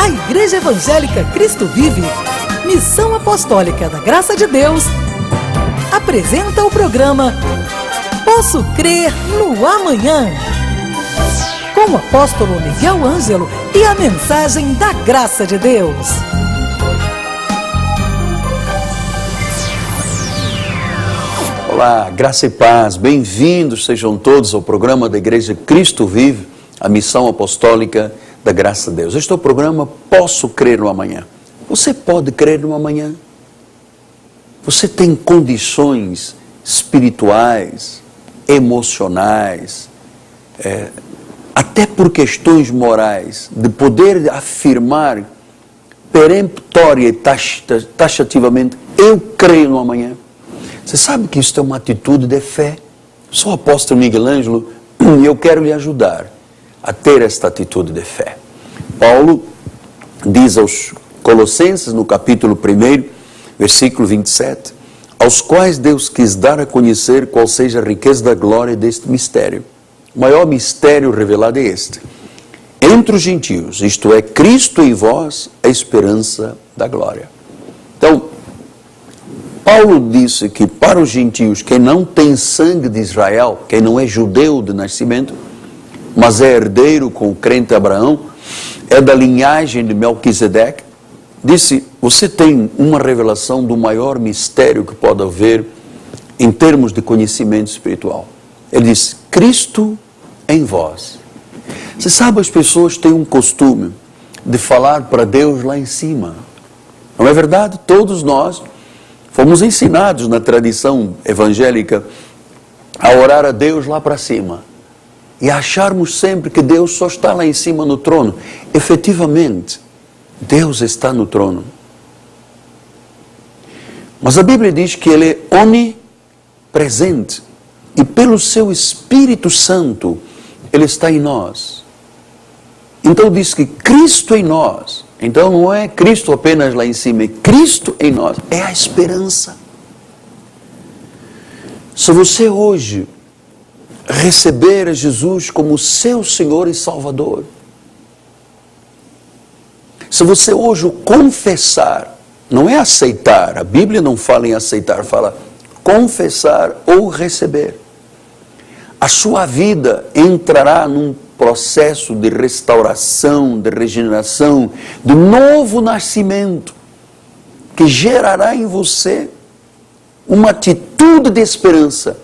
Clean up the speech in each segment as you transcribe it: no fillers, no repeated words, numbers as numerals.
A Igreja Evangélica Cristo Vive, Missão Apostólica da Graça de Deus, apresenta o programa Posso Crer no Amanhã, com o apóstolo Miguel Ângelo e a mensagem da Graça de Deus. Olá, graça e paz, bem-vindos sejam todos ao programa da Igreja Cristo Vive, a Missão Apostólica da Graça de Deus. Este é o programa Posso Crer no Amanhã. Você pode crer no amanhã? Você tem condições espirituais, emocionais, até por questões morais, de poder afirmar peremptória e taxativamente, eu creio no amanhã? Você sabe que isso é uma atitude de fé. Sou o apóstolo Miguel Ângelo e eu quero lhe ajudar a ter esta atitude de fé. Paulo diz aos Colossenses, no capítulo 1, versículo 27, aos quais Deus quis dar a conhecer qual seja a riqueza da glória deste mistério. O maior mistério revelado é este: entre os gentios, isto é, Cristo em vós, a esperança da glória. Então, Paulo disse que para os gentios, quem não tem sangue de Israel, quem não é judeu de nascimento, mas é herdeiro com o crente Abraão, é da linhagem de Melquisedeque, disse, você tem uma revelação do maior mistério que pode haver em termos de conhecimento espiritual. Ele disse, Cristo em vós. Você sabe, as pessoas têm um costume de falar para Deus lá em cima. Não é verdade? Todos nós fomos ensinados na tradição evangélica a orar a Deus lá para cima e a acharmos sempre que Deus só está lá em cima no trono. Efetivamente, Deus está no trono. Mas a Bíblia diz que Ele é onipresente e pelo seu Espírito Santo Ele está em nós. Então diz que Cristo em nós. Então não é Cristo apenas lá em cima, é Cristo em nós, é a esperança. Se você hoje receber a Jesus como seu Senhor e Salvador, se você hoje o confessar, não é aceitar, a Bíblia não fala em aceitar, fala confessar ou receber, a sua vida entrará num processo de restauração, de regeneração, de novo nascimento, que gerará em você uma atitude de esperança,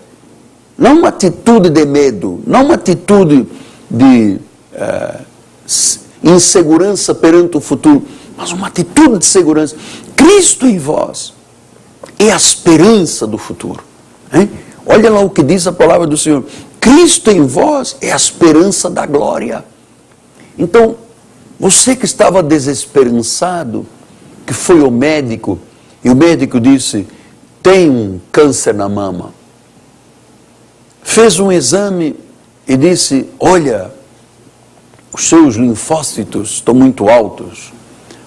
não uma atitude de medo, não uma atitude de insegurança perante o futuro, mas uma atitude de segurança. Cristo em vós é a esperança do futuro. Hein? Olha lá o que diz a palavra do Senhor. Cristo em vós é a esperança da glória. Então, você que estava desesperançado, que foi ao médico, e o médico disse, tem um câncer na mama. Fez um exame e disse, olha, os seus linfócitos estão muito altos.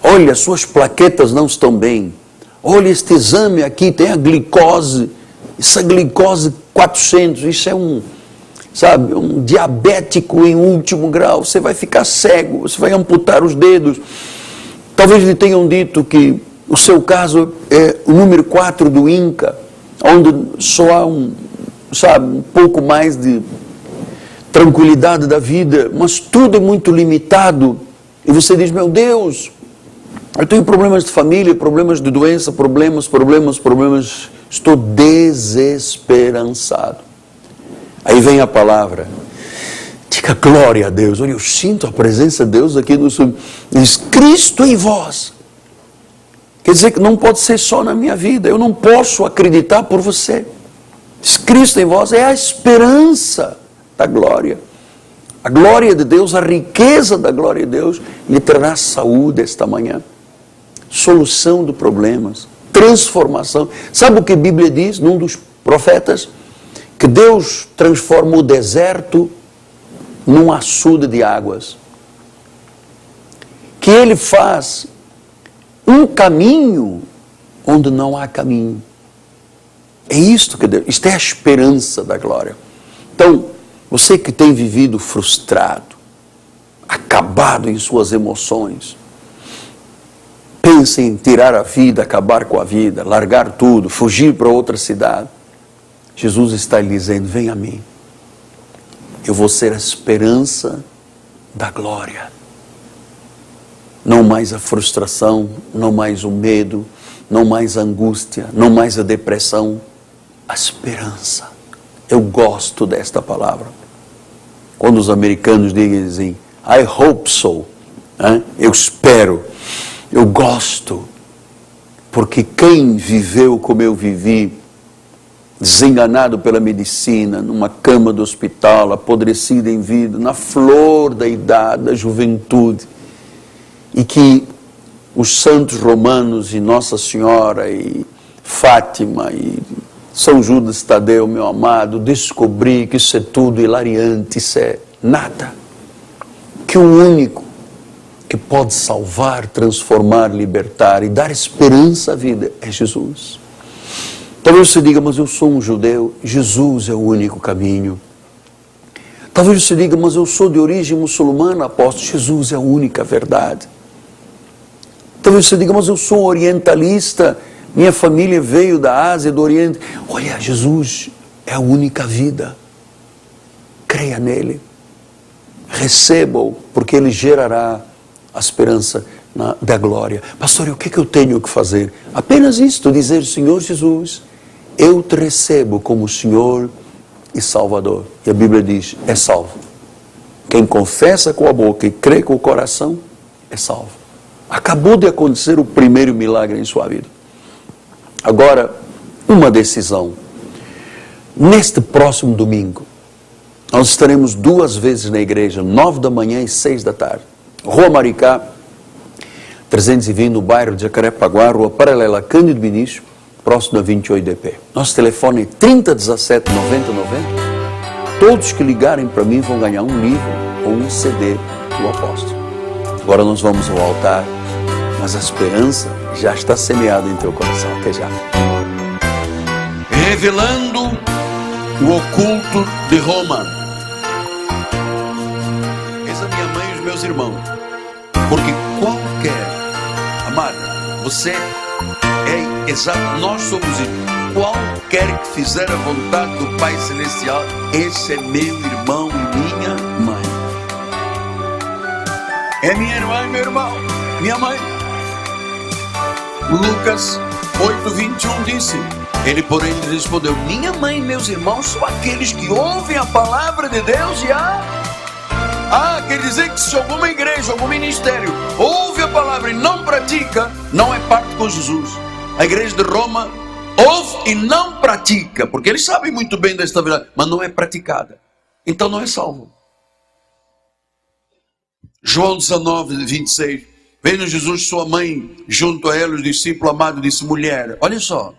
Olha, as suas plaquetas não estão bem. Olha, este exame aqui tem a glicose, essa glicose 400, isso é um diabético em último grau, você vai ficar cego, você vai amputar os dedos. Talvez lhe tenham dito que o seu caso é o número 4 do INCA, onde só há um pouco mais de tranquilidade da vida, mas tudo é muito limitado. E você diz, meu Deus, eu tenho problemas de família, problemas de doença, problemas, estou desesperançado. Aí vem a palavra, diga glória a Deus. Olha, eu sinto a presença de Deus aqui no sul. Diz, Cristo em vós. Quer dizer que não pode ser só na minha vida, eu não posso acreditar por você. Diz, Cristo em vós é a esperança da glória. A glória de Deus, a riqueza da glória de Deus, lhe trará saúde esta manhã. Solução de problemas, transformação. Sabe o que a Bíblia diz num dos profetas? Que Deus transforma o deserto num açude de águas. Que Ele faz um caminho onde não há caminho. É isto que Deus, isto é a esperança da glória. Então, você que tem vivido frustrado, acabado em suas emoções, pensa em tirar a vida, acabar com a vida, largar tudo, fugir para outra cidade, Jesus está lhe dizendo: vem a mim, eu vou ser a esperança da glória. Não mais a frustração, não mais o medo, não mais a angústia, não mais a depressão, a esperança. Eu gosto desta palavra. Quando os americanos dizem I hope so, eu espero, eu gosto, porque quem viveu como eu vivi, desenganado pela medicina, numa cama do hospital, apodrecido em vida, na flor da idade, da juventude, e que os santos romanos e Nossa Senhora e Fátima e São Judas Tadeu, meu amado, descobri que isso é tudo hilariante, isso é nada. Que o único que pode salvar, transformar, libertar e dar esperança à vida é Jesus. Talvez você diga: mas eu sou um judeu. Jesus é o único caminho. Talvez você diga: mas eu sou de origem muçulmana, apóstolo. Jesus é a única verdade. Talvez você diga: mas eu sou orientalista, minha família veio da Ásia, do Oriente. Olha, Jesus é a única vida. Creia nele, receba-o, porque ele gerará a esperança da glória. Pastor, e o que eu tenho que fazer? Apenas isto, dizer: Senhor Jesus, eu te recebo como Senhor e Salvador. E a Bíblia diz: é salvo. Quem confessa com a boca e crê com o coração é salvo. Acabou de acontecer o primeiro milagre em sua vida. Agora, uma decisão. Neste próximo domingo, nós estaremos 2 vezes na igreja, 9 da manhã e 6 da tarde. Rua Maricá, 320, no bairro de Jacarepaguá, rua paralela Cândido Vinícius, próximo da 28DP. Nosso telefone é 3017 9090. Todos que ligarem para mim vão ganhar um livro ou um CD do apóstolo. Agora nós vamos ao altar, mas a esperança já está semeada em teu coração. Até já. Revelando o oculto de Roma. Eis a minha mãe e os meus irmãos. Porque qualquer, amada, você é exato, nós somos isso. Qualquer que fizer a vontade do Pai Celestial, esse é meu irmão e minha mãe. É minha irmã e meu irmão, minha mãe. Lucas 8:21 disse: ele, porém, lhe respondeu: minha mãe e meus irmãos são aqueles que ouvem a palavra de Deus e quer dizer que se alguma igreja, algum ministério ouve a palavra e não pratica, não é parte com Jesus. A igreja de Roma ouve e não pratica, porque eles sabem muito bem desta verdade, mas não é praticada, então não é salvo. João 19:26, vendo Jesus, sua mãe, junto a ela, os discípulos amados, disse: mulher, olha só,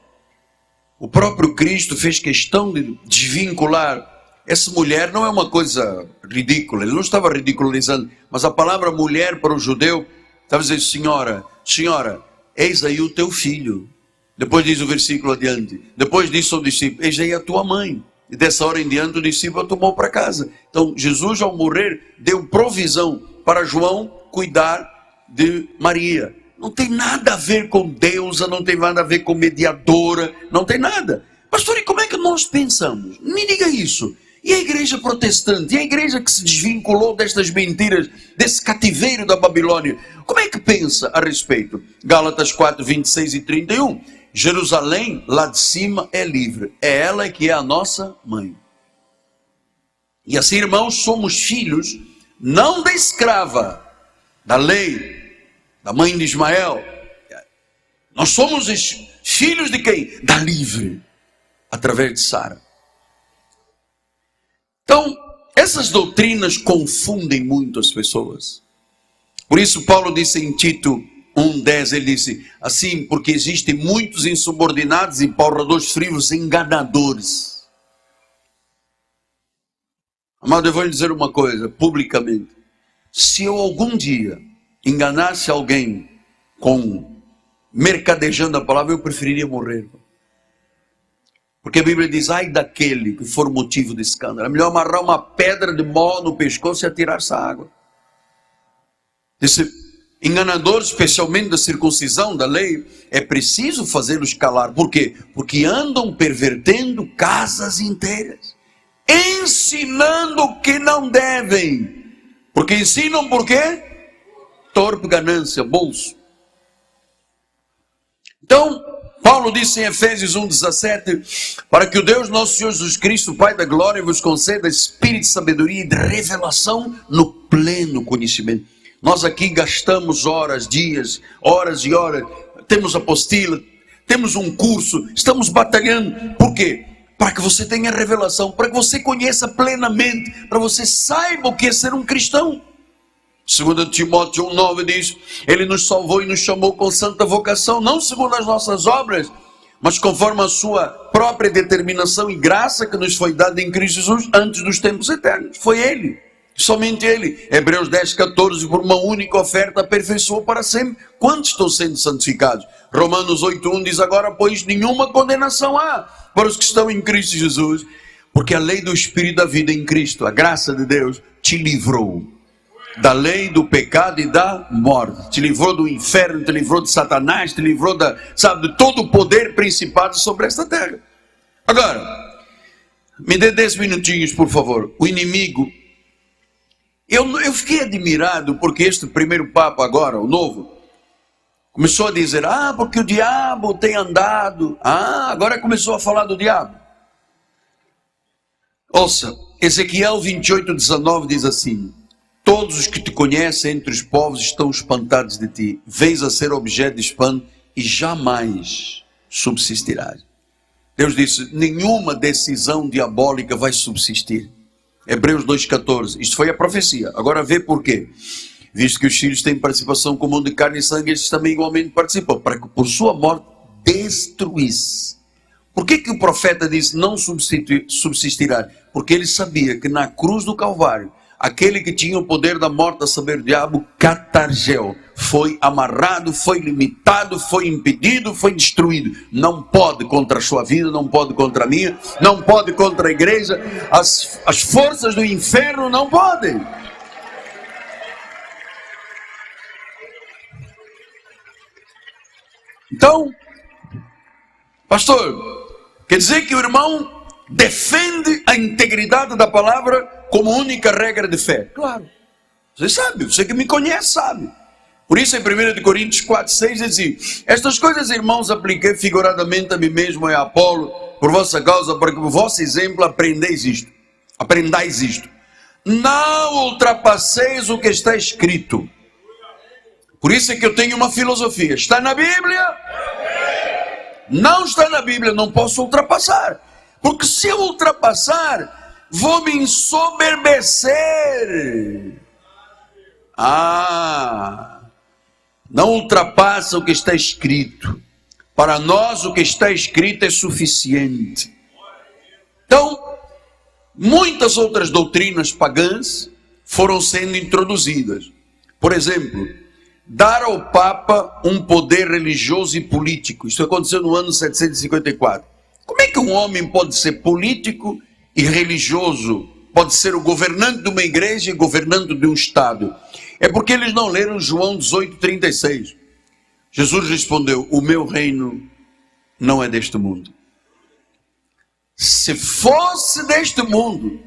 o próprio Cristo fez questão de desvincular. Essa mulher não é uma coisa ridícula, ele não estava ridicularizando, mas a palavra mulher para o judeu estava dizendo: senhora, eis aí o teu filho. Depois diz o versículo adiante, depois disse ao discípulo: eis aí a tua mãe. E dessa hora em diante o discípulo a tomou para casa. Então Jesus, ao morrer, deu provisão para João cuidar de Maria. Não tem nada a ver com deusa, não tem nada a ver com mediadora, não tem nada. Pastor, e como é que nós pensamos? Me diga isso. E a igreja protestante, e a igreja que se desvinculou destas mentiras, desse cativeiro da Babilônia, como é que pensa a respeito? Gálatas 4:26 e 31. Jerusalém, lá de cima, é livre. É ela que é a nossa mãe. E assim, irmãos, somos filhos, não da escrava, da lei, da mãe de Ismael. Nós somos filhos de quem? Da livre, através de Sara. Então, essas doutrinas confundem muito as pessoas. Por isso Paulo disse em Tito 1:10, ele disse assim: porque existem muitos insubordinados e palradores frios, enganadores. Amado, eu vou lhe dizer uma coisa, publicamente. Se eu algum dia enganasse alguém com mercadejando a palavra, eu preferiria morrer. Porque a Bíblia diz: ai daquele que for motivo de escândalo. É melhor amarrar uma pedra de mó no pescoço e atirar-se à água. Disse: enganador, especialmente da circuncisão, da lei, é preciso fazê-los calar. Por quê? Porque andam pervertendo casas inteiras, ensinando o que não devem. Porque ensinam por quê? Torpe ganância, bolso. Então, Paulo disse em Efésios 1,17, para que o Deus nosso Senhor Jesus Cristo, Pai da glória, vos conceda espírito de sabedoria e de revelação no pleno conhecimento. Nós aqui gastamos horas, dias, horas e horas, temos apostila, temos um curso, estamos batalhando. Por quê? Para que você tenha revelação, para que você conheça plenamente, para que você saiba o que é ser um cristão. 2 Timóteo 1,9 diz, Ele nos salvou e nos chamou com santa vocação, não segundo as nossas obras, mas conforme a sua própria determinação e graça que nos foi dada em Cristo Jesus antes dos tempos eternos. Foi Ele, somente Ele. Hebreus 10,14, por uma única oferta aperfeiçoou para sempre. Quantos estão sendo santificados? Romanos 8,1 diz, agora pois nenhuma condenação há para os que estão em Cristo Jesus, porque a lei do Espírito da vida em Cristo, a graça de Deus, te livrou da lei do pecado e da morte, te livrou do inferno, te livrou de Satanás, te livrou de todo o poder principado sobre esta terra. Agora, me dê 10 minutinhos, por favor. O inimigo, eu fiquei admirado, porque este primeiro Papa agora, o novo, começou a dizer, porque o diabo tem andado, agora começou a falar do diabo. Ouça, Ezequiel 28,19 diz assim, todos os que te conhecem entre os povos estão espantados de ti. Vens a ser objeto de espanto e jamais subsistirás. Deus disse, nenhuma decisão diabólica vai subsistir. Hebreus 2,14. Isto foi a profecia. Agora vê por quê. Visto que os filhos têm participação comum de carne e sangue, eles também igualmente participam, para que por sua morte destruísse. Por que o profeta disse não subsistirá? Porque ele sabia que na cruz do Calvário, aquele que tinha o poder da morte, a saber, o diabo, catargeu, foi amarrado, foi limitado, foi impedido, foi destruído. Não pode contra a sua vida, não pode contra a minha, não pode contra a igreja, as forças do inferno não podem. Então, pastor, quer dizer que o irmão defende a integridade da palavra como única regra de fé? Claro. Você sabe, você que me conhece sabe. Por isso em 1 Coríntios 4,6 diz assim, estas coisas, irmãos, apliquei figuradamente a mim mesmo e a Apolo, por vossa causa, para que por vosso exemplo aprendais isto. Não ultrapasseis o que está escrito. Por isso é que eu tenho uma filosofia. Está na Bíblia? Não está na Bíblia, não posso ultrapassar. Porque se eu ultrapassar, vou me ensoberbecer. Não ultrapassa o que está escrito. Para nós o que está escrito é suficiente. Então, muitas outras doutrinas pagãs foram sendo introduzidas. Por exemplo, dar ao Papa um poder religioso e político. Isso aconteceu no ano 754. Como é que um homem pode ser político e religioso? Pode ser o governante de uma igreja e governante de um estado? É porque eles não leram João 18,36. Jesus respondeu, o meu reino não é deste mundo. Se fosse deste mundo,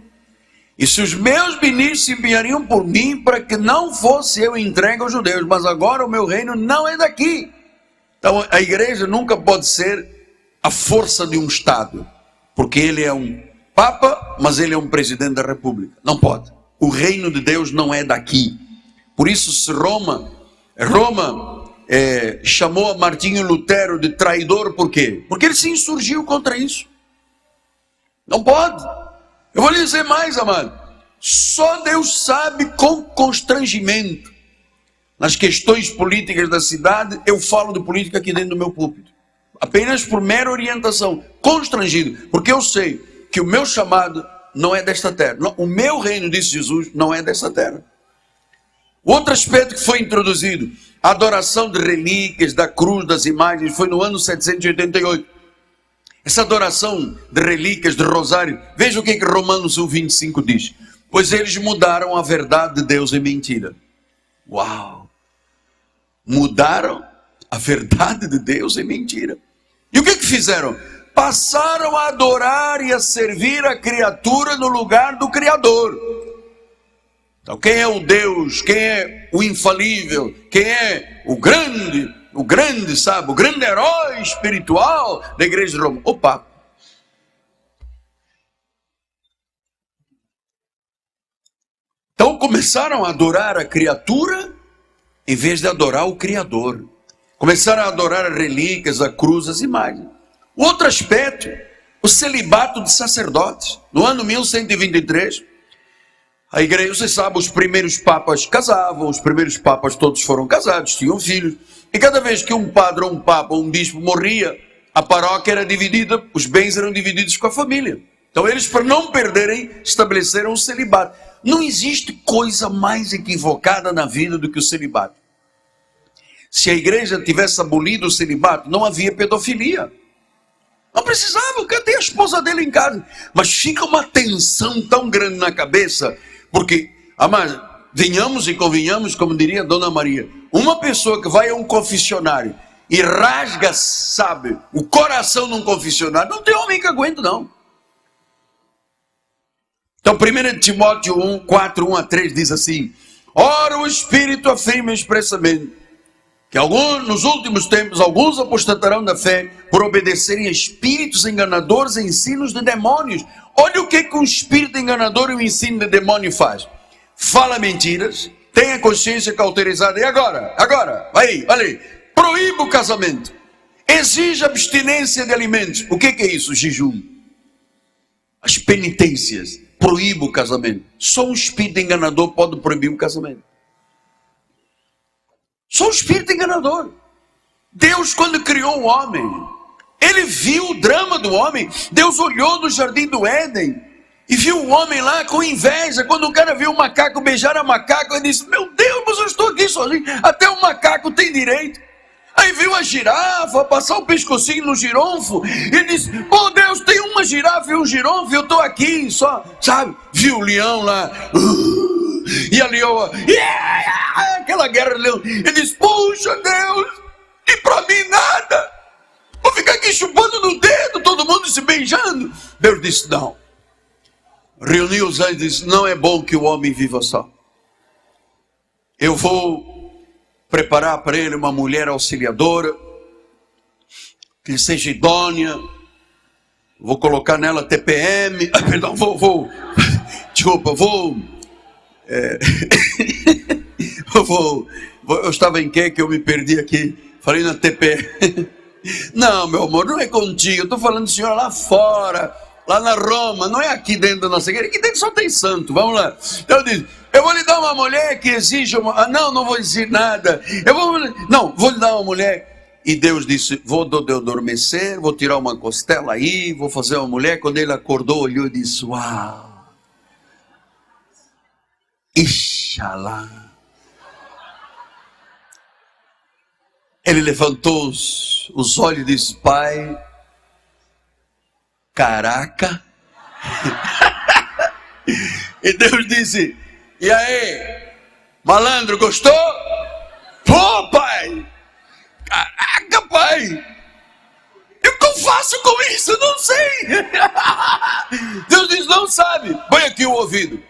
e se os meus ministros se empenhariam por mim para que não fosse eu entregue aos judeus, mas agora o meu reino não é daqui. Então a igreja nunca pode ser a força de um estado, porque ele é um papa, mas ele é um presidente da república. Não pode. O reino de Deus não é daqui. Por isso se Roma chamou a Martinho Lutero de traidor, por quê? Porque ele se insurgiu contra isso. Não pode. Eu vou lhe dizer mais, amado. Só Deus sabe com constrangimento. Nas questões políticas da cidade, eu falo de política aqui dentro do meu púlpito. Apenas por mera orientação. Constrangido. Porque eu sei que o meu chamado não é desta terra. Não, o meu reino, disse Jesus, não é desta terra. Outro aspecto que foi introduzido, a adoração de relíquias, da cruz, das imagens, foi no ano 788. Essa adoração de relíquias, de rosário, veja o que Romanos 1,25 diz. Pois eles mudaram a verdade de Deus em mentira. Uau! Mudaram a verdade de Deus em mentira. E o que fizeram? Passaram a adorar e a servir a criatura no lugar do Criador. Então, quem é o Deus? Quem é o infalível? Quem é o grande, sabe? O grande herói espiritual da igreja de Roma? O Papa. Então começaram a adorar a criatura em vez de adorar o Criador. Começaram a adorar as relíquias, a cruz, as imagens. Outro aspecto, o celibato de sacerdotes. No ano 1123, a igreja, você sabe, os primeiros papas casavam, os primeiros papas todos foram casados, tinham filhos. E cada vez que um padre, ou um papa, ou um bispo morria, a paróquia era dividida, os bens eram divididos com a família. Então eles, para não perderem, estabeleceram o celibato. Não existe coisa mais equivocada na vida do que o celibato. Se a igreja tivesse abolido o celibato, não havia pedofilia. Não precisava, cadê a esposa dele em casa? Mas fica uma tensão tão grande na cabeça, porque, amado, venhamos e convenhamos, como diria Dona Maria, uma pessoa que vai a um confessionário e rasga, sabe, o coração num confessionário, não tem homem que aguente, não. Então, 1 Timóteo 4, 1 a 3 diz assim: ora, o Espírito afirma expressamente que nos últimos tempos alguns apostatarão da fé por obedecerem a espíritos enganadores e ensinos de demônios. Olha o que um espírito enganador e um ensino de demônio faz. Fala mentiras, tem a consciência cauterizada. E agora, vai aí, proíba o casamento, exige abstinência de alimentos. O que é isso? Jejum. As penitências, proíba o casamento. Só um espírito enganador pode proibir o casamento. Só um espírito enganador. Deus, quando criou o homem, ele viu o drama do homem. Deus olhou no jardim do Éden e viu o homem lá com inveja. Quando o cara viu o macaco beijar a macaca, ele disse: meu Deus, mas eu estou aqui sozinho, até o macaco tem direito. Aí viu a girafa passar o pescocinho no gironfo, ele disse: oh Deus, tem uma girafa e um gironfo, eu estou aqui só, sabe? Viu o leão lá, e a leoa, aquela guerra de leão. Ele disse: puxa Deus, e para mim nada, vou ficar aqui chupando no dedo, todo mundo se beijando. Deus disse: não. Reuniu os anjos e disse: não é bom que o homem viva só. Eu vou preparar para ele uma mulher auxiliadora, que seja idônea. Vou colocar nela TPM. Perdão, eu estava em que eu me perdi aqui? Falei na TPM. Não, meu amor, não é contigo. Eu estou falando de senhora lá fora, lá na Roma, não é aqui dentro da nossa igreja. Aqui dentro só tem santo, vamos lá. Então eu disse: eu vou lhe dar uma mulher que exige uma... não vou dizer nada. Vou lhe dar uma mulher. E Deus disse: vou adormecer, vou tirar uma costela aí, vou fazer uma mulher. Quando ele acordou, olhou e disse: uau, Ixalá. Ele levantou os olhos e disse: pai, caraca. E Deus disse: e aí, malandro, gostou? Pô, pai, caraca, pai, e o que eu faço com isso? Eu não sei. Deus diz: não sabe, põe aqui o ouvido.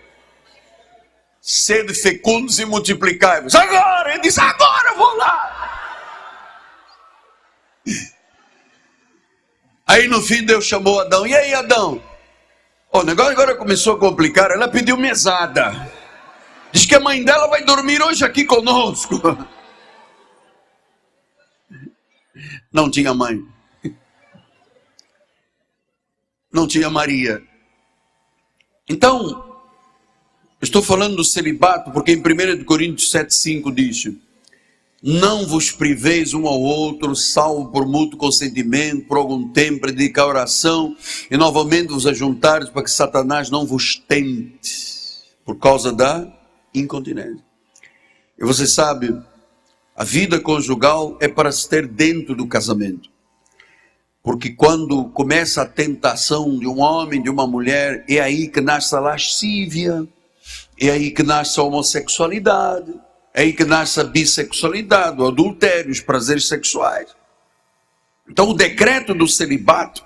Sede fecundos e multiplicai-vos. Agora, ele disse: agora eu vou lá. Aí no fim Deus chamou Adão. E aí, Adão? O negócio agora começou a complicar. Ela pediu mesada. Diz que a mãe dela vai dormir hoje aqui conosco. Não tinha mãe. Não tinha Maria. Então, estou falando do celibato porque em 1 Coríntios 7,5 diz: não vos priveis um ao outro, salvo por mútuo consentimento, por algum tempo, para dedicar a oração, e novamente vos ajuntares, para que Satanás não vos tente, por causa da incontinência. E você sabe, a vida conjugal é para se ter dentro do casamento. Porque quando começa a tentação de um homem, de uma mulher, é aí que nasce a lascívia, é aí que nasce a homossexualidade, É aí que nasce a bissexualidade, o adultério, os prazeres sexuais. Então o decreto do celibato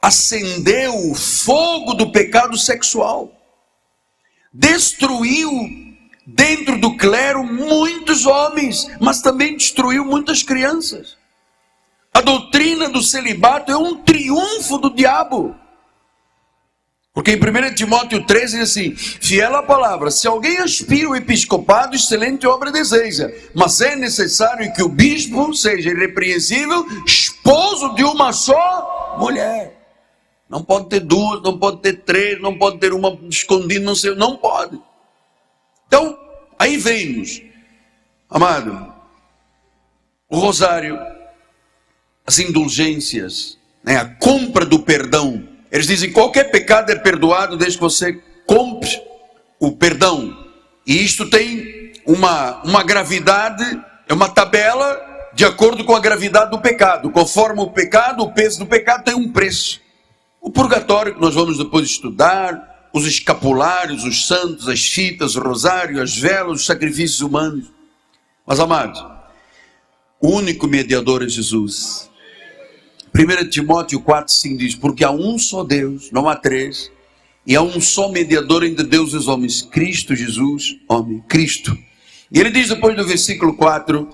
acendeu o fogo do pecado sexual. Destruiu dentro do clero muitos homens, mas também destruiu muitas crianças. A doutrina do celibato é um triunfo do diabo. Porque em 1 Timóteo 13 diz assim: fiel à palavra, se alguém aspira o episcopado, excelente obra deseja, mas é necessário que o bispo seja irrepreensível, esposo de uma só mulher. Não pode ter duas, não pode ter três, não pode ter uma escondida, não pode. Então, aí vemos, amado, o rosário, as indulgências, né, a compra do perdão. Eles dizem: qualquer pecado é perdoado desde que você compre o perdão. E isto tem uma gravidade, é uma tabela de acordo com a gravidade do pecado. Conforme o pecado, o peso do pecado tem um preço. O purgatório, que nós vamos depois estudar, os escapulários, os santos, as fitas, o rosário, as velas, os sacrifícios humanos. Mas, amados, o único mediador é Jesus. 1 Timóteo 4,5 diz: porque há um só Deus, não há três, e há um só mediador entre Deus e os homens, Cristo Jesus, homem, Cristo. E ele diz depois do versículo 4: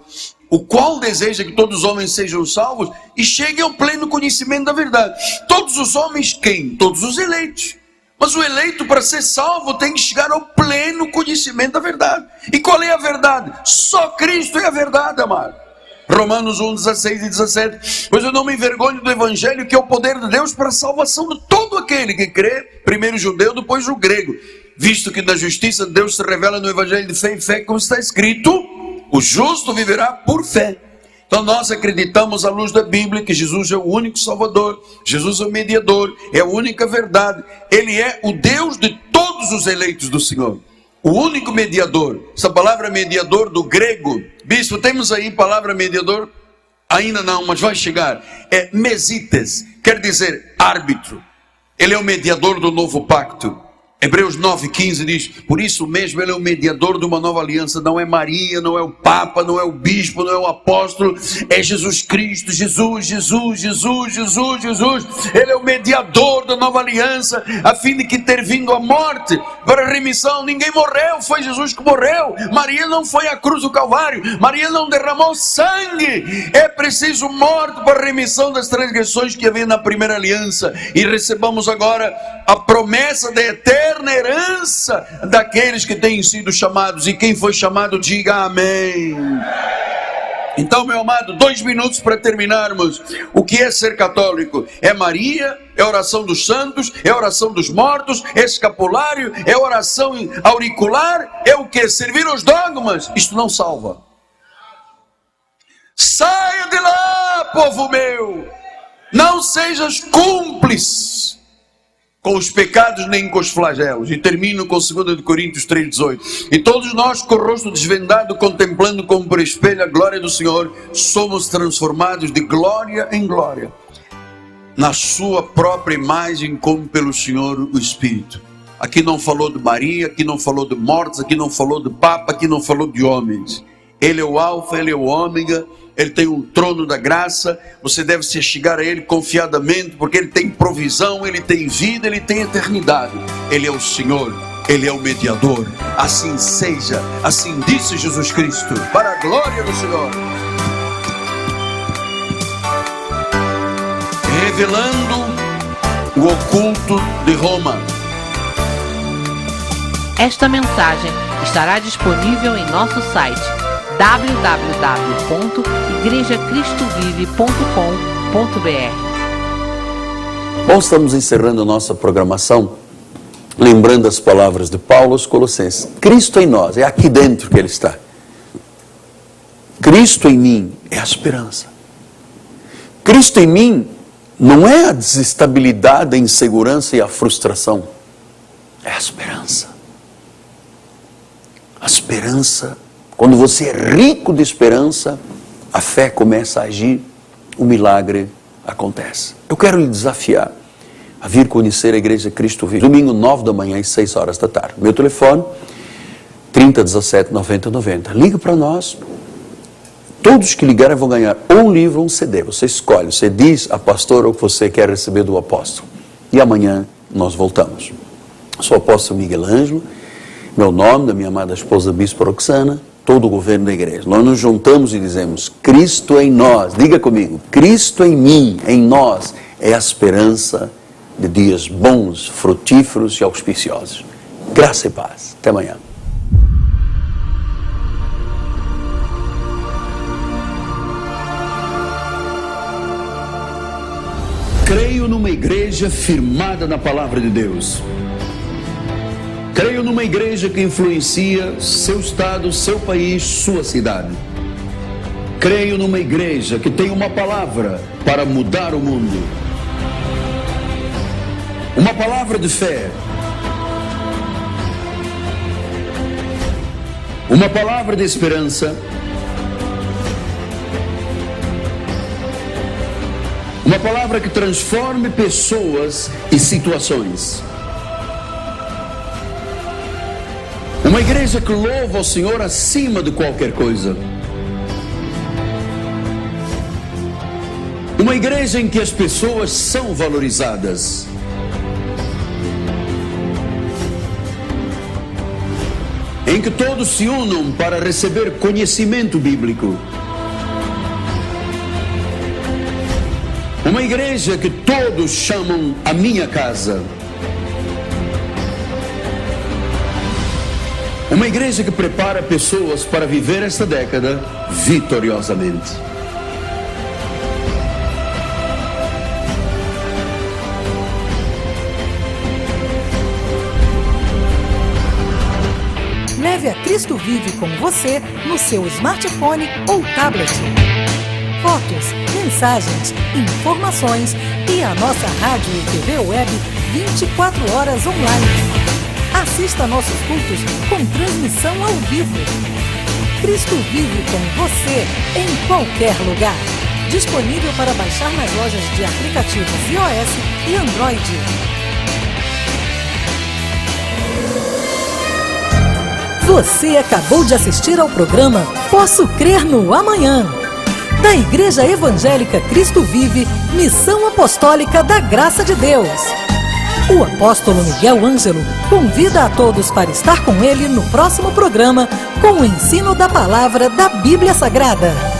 o qual deseja que todos os homens sejam salvos e cheguem ao pleno conhecimento da verdade. Todos os homens quem? Todos os eleitos. Mas o eleito, para ser salvo, tem que chegar ao pleno conhecimento da verdade. E qual é a verdade? Só Cristo é a verdade, amado. Romanos 1, 16 e 17. Pois eu não me envergonho do evangelho, que é o poder de Deus para a salvação de todo aquele que crê, primeiro o judeu, depois o grego. Visto que na justiça de Deus se revela no evangelho de fé em fé, como está escrito: o justo viverá por fé. Então nós acreditamos à luz da Bíblia que Jesus é o único Salvador, Jesus é o mediador, é a única verdade. Ele é o Deus de todos os eleitos do Senhor. O único mediador. Essa palavra mediador do grego, bispo, temos aí palavra mediador? Ainda não, mas vai chegar. É mesites, quer dizer árbitro. Ele é o mediador do novo pacto. Hebreus 9,15 diz: por isso mesmo ele é o mediador de uma nova aliança. Não é Maria, não é o Papa, não é o Bispo, não é o Apóstolo, é Jesus Cristo. Jesus. Ele é o mediador da nova aliança, a fim de que, ter vindo a morte para a remissão, ninguém morreu, foi Jesus que morreu. Maria não foi à cruz do Calvário, Maria não derramou sangue. É preciso morte para a remissão das transgressões que havia na primeira aliança. E recebamos agora a promessa da eterna herança daqueles que têm sido chamados. E quem foi chamado, diga amém. Então, meu amado, 2 minutos para terminarmos. O que é ser católico? É Maria, é oração dos santos, é oração dos mortos, é escapulário, é oração auricular, é o que? Servir os dogmas. Isto não salva. Saia de lá, povo meu. Não sejas cúmplice com os pecados nem com os flagelos. E termino com 2 Coríntios 3,18. E todos nós, com o rosto desvendado, contemplando como por espelho a glória do Senhor, somos transformados de glória em glória, na sua própria imagem, como pelo Senhor o Espírito. Aqui não falou de Maria, aqui não falou de mortos, aqui não falou de Papa, aqui não falou de homens. Ele é o Alfa, Ele é o Ômega. Ele tem o trono da graça. Você deve se chegar a Ele confiadamente, porque Ele tem provisão, Ele tem vida, Ele tem eternidade. Ele é o Senhor, Ele é o mediador. Assim seja, assim disse Jesus Cristo, para a glória do Senhor. Revelando o oculto de Roma. Esta mensagem estará disponível em nosso site www.igrejacristovive.com.br. Bom, estamos encerrando a nossa programação, lembrando as palavras de Paulo aos Colossenses. Cristo em nós, é aqui dentro que Ele está. Cristo em mim é a esperança. Cristo em mim não é a desestabilidade, a insegurança e a frustração. É a esperança. A esperança. Quando você é rico de esperança, a fé começa a agir, o milagre acontece. Eu quero lhe desafiar a vir conhecer a Igreja Cristo Vive. Domingo, 9 da manhã e 6 horas da tarde. Meu telefone 3017 90 90. Liga para nós. Todos que ligarem vão ganhar ou um livro ou um CD. Você escolhe. Você diz a pastora o que você quer receber do apóstolo. E amanhã nós voltamos. Sou o apóstolo Miguel Ângelo. Meu nome, da minha amada esposa Bispo Roxana, todo o governo da igreja. Nós nos juntamos e dizemos: Cristo em nós. Diga comigo: Cristo em mim, em nós, é a esperança de dias bons, frutíferos e auspiciosos. Graça e paz. Até amanhã. Creio numa igreja firmada na palavra de Deus. Creio numa igreja que influencia seu estado, seu país, sua cidade. Creio numa igreja que tem uma palavra para mudar o mundo. Uma palavra de fé. Uma palavra de esperança. Uma palavra que transforme pessoas e situações. Uma igreja que louva ao Senhor acima de qualquer coisa. Uma igreja em que as pessoas são valorizadas. Em que todos se unam para receber conhecimento bíblico. Uma igreja que todos chamam a minha casa. Uma igreja que prepara pessoas para viver esta década vitoriosamente. Leve a Cristo Vive com você no seu smartphone ou tablet. Fotos, mensagens, informações e a nossa rádio e TV web 24 horas online. Assista a nossos cultos com transmissão ao vivo. Cristo Vive com você em qualquer lugar. Disponível para baixar nas lojas de aplicativos iOS e Android. Você acabou de assistir ao programa Posso Crer no Amanhã, da Igreja Evangélica Cristo Vive, Missão Apostólica da Graça de Deus. O apóstolo Miguel Ângelo convida a todos para estar com ele no próximo programa com o ensino da palavra da Bíblia Sagrada.